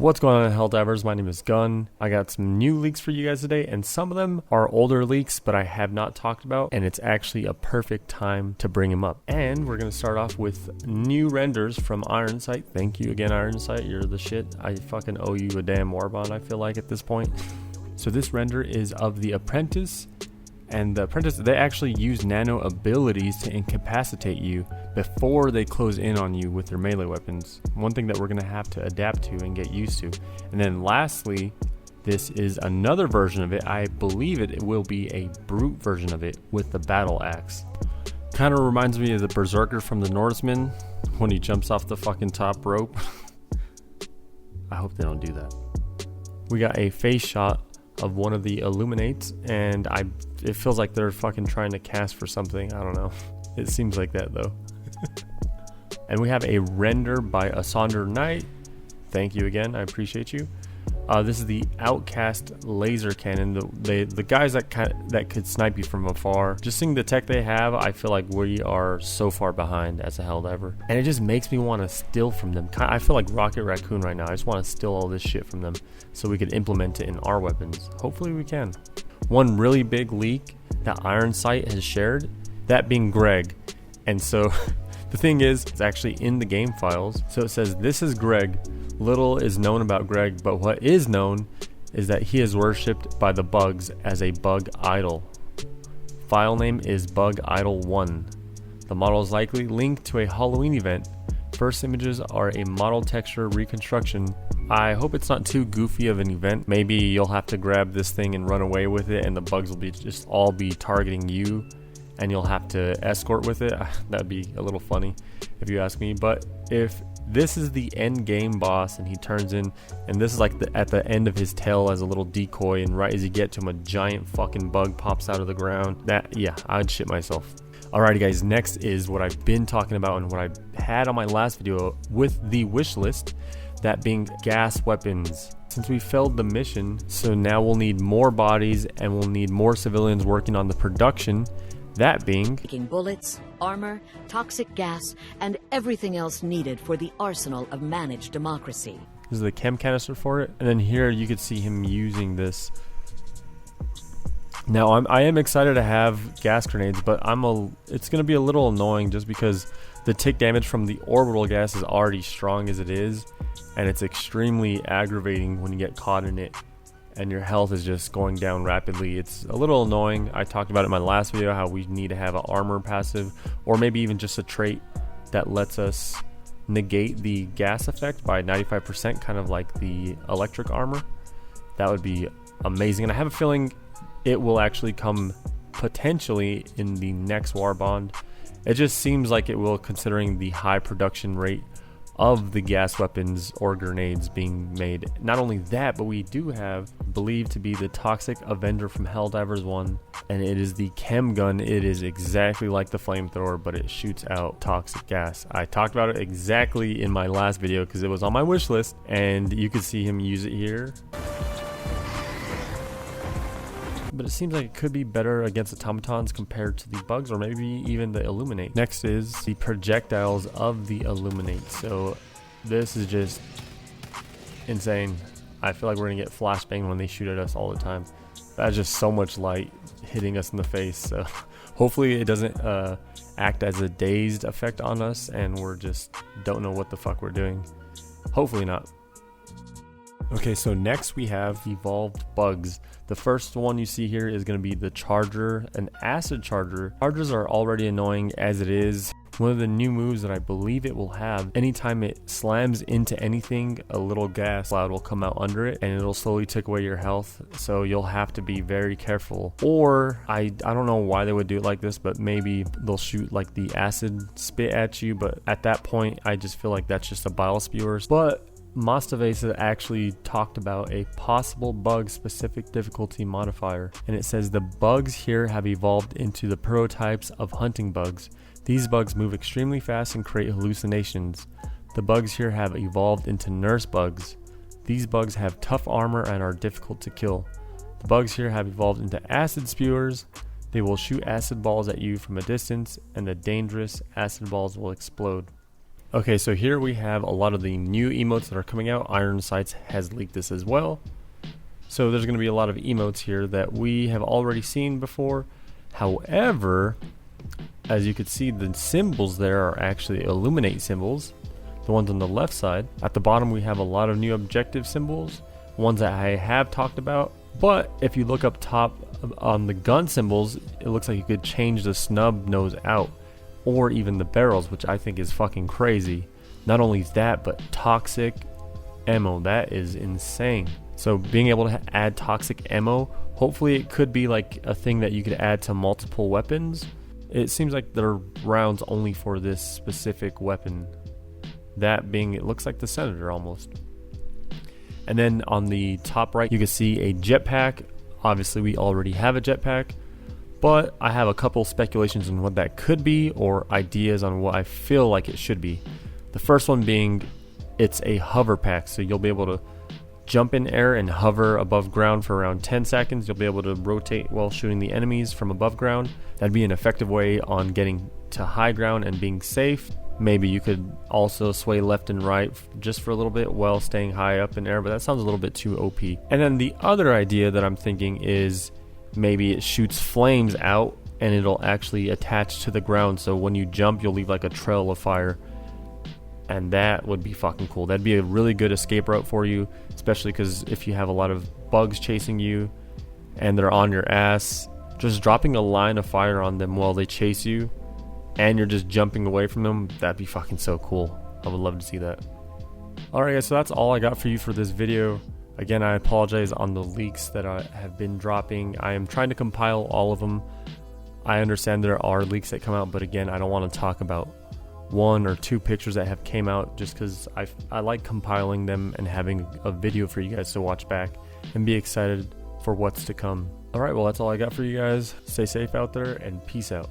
What's going on, Helldivers? My name is Gun. I got some new leaks for you guys today, and some of them are older leaks, but I have not talked about, and it's actually a perfect time to bring them up. And we're going to start off with new renders from Iron Sight. Thank you again, Iron Sight. You're the shit. I fucking owe you a damn war bond, I feel like, at this point. So this render is of the Apprentice. And the Apprentice, they actually use nano abilities to incapacitate you before they close in on you with their melee weapons. One thing that we're going to have to adapt to and get used to. And then lastly, this is another version of it. I believe it will be a brute version of it with the battle axe. Kind of reminds me of the Berserker from the Norseman when he jumps off the fucking top rope. I hope they don't do that. We got a face shot of one of the Illuminates, and it feels like they're fucking trying to cast for something. I don't know. It seems like that though. And we have a render by Asonder Knight. Thank you again. I appreciate you. This is the Outcast laser cannon. The guys that could snipe you from afar. Just seeing the tech they have, I feel like we are so far behind as a Helldiver, and it just makes me want to steal from them. I feel like Rocket Raccoon right now. I just want to steal all this shit from them so we could implement it in our weapons. Hopefully we can. One really big leak that Iron Sight has shared, that being Greg. And so the thing is, it's actually in the game files. So it says, this is Greg. Little is known about Greg, but what is known is that he is worshipped by the bugs as a bug idol. File name is Bug Idol 1. The model is likely linked to a Halloween event. First images are a model texture reconstruction. I hope it's not too goofy of an event. Maybe you'll have to grab this thing and run away with it, and the bugs will just all be targeting you, and you'll have to escort with it. That'd be a little funny if you ask me. But if this is the end game boss and he turns in, and this is like at the end of his tail as a little decoy, and right as you get to him, a giant fucking bug pops out of the ground. Yeah, I'd shit myself. Alrighty guys, next is what I've been talking about and what I had on my last video with the wish list, that being gas weapons. Since we failed the mission, so now we'll need more bodies and we'll need more civilians working on the production, that being making bullets, armor, toxic gas, and everything else needed for the arsenal of managed democracy. This is the chem canister for it, and then here you could see him using this. Now I am excited to have gas grenades, but it's going to be a little annoying just because the tick damage from the orbital gas is already strong as it is, and it's extremely aggravating when you get caught in it and your health is just going down rapidly. It's a little annoying. I talked about it in my last video how we need to have an armor passive, or maybe even just a trait that lets us negate the gas effect by 95%, kind of like the electric armor. That would be amazing, and I have a feeling it will actually come potentially in the next war bond. It just seems like it will, considering the high production rate of the gas weapons or grenades being made. Not only that, but we do have believed to be the Toxic Avenger from Helldivers 1, and it is the chem gun. It is exactly like the flamethrower, but it shoots out toxic gas. I talked about it exactly in my last video because it was on my wish list, and you could see him use it here. But it seems like it could be better against automatons compared to the bugs, or maybe even the Illuminate. Next is the projectiles of the Illuminate. So this is just insane. I feel like we're gonna get flashbang when they shoot at us all the time. That's just so much light hitting us in the face. So hopefully it doesn't act as a dazed effect on us and we're just don't know what the fuck we're doing. Hopefully not. Okay, so next we have evolved bugs. The first one you see here is going to be the Charger, an acid charger. Chargers are already annoying as it is. One of the new moves that I believe it will have, anytime it slams into anything, a little gas cloud will come out under it and it'll slowly take away your health. So you'll have to be very careful. Or I don't know why they would do it like this, but maybe they'll shoot like the acid spit at you. But at that point, I just feel like that's just a bile spewer. But Mostavesa actually talked about a possible bug specific difficulty modifier, and it says the bugs here have evolved into the prototypes of hunting bugs. These bugs move extremely fast and create hallucinations. The bugs here have evolved into nurse bugs. These bugs have tough armor and are difficult to kill. The bugs here have evolved into acid spewers. They will shoot acid balls at you from a distance, and the dangerous acid balls will explode. Okay, so here we have a lot of the new emotes that are coming out. Iron Sights has leaked this as well. So there's going to be a lot of emotes here that we have already seen before. However, as you can see, the symbols there are actually Illuminate symbols. The ones on the left side. At the bottom we have a lot of new objective symbols, ones that I have talked about. But if you look up top on the gun symbols, it looks like you could change the snub nose out, or even the barrels, which I think is fucking crazy. Not only that, but toxic ammo, that is insane. So being able to add toxic ammo, hopefully it could be like a thing that you could add to multiple weapons. It seems like there are rounds only for this specific weapon. That being, it looks like the Senator almost. And then on the top right, you can see a jetpack. Obviously, we already have a jetpack, but I have a couple speculations on what that could be, or ideas on what I feel like it should be. The first one being, it's a hover pack, so you'll be able to jump in air and hover above ground for around 10 seconds. You'll be able to rotate while shooting the enemies from above ground. That'd be an effective way on getting to high ground and being safe. Maybe you could also sway left and right just for a little bit while staying high up in air, but that sounds a little bit too OP. And then the other idea that I'm thinking is maybe it shoots flames out and it'll actually attach to the ground, so when you jump you'll leave like a trail of fire. And that would be fucking cool. That'd be a really good escape route for you, especially because if you have a lot of bugs chasing you and they're on your ass, just dropping a line of fire on them while they chase you and you're just jumping away from them, that'd be fucking so cool. I would love to see that. Alright guys, so that's all I got for you for this video. Again, I apologize on the leaks that I have been dropping. I am trying to compile all of them. I understand there are leaks that come out, but again, I don't want to talk about 1 or 2 pictures that have came out, just because I like compiling them and having a video for you guys to watch back and be excited for what's to come. Alright, well that's all I got for you guys. Stay safe out there and peace out.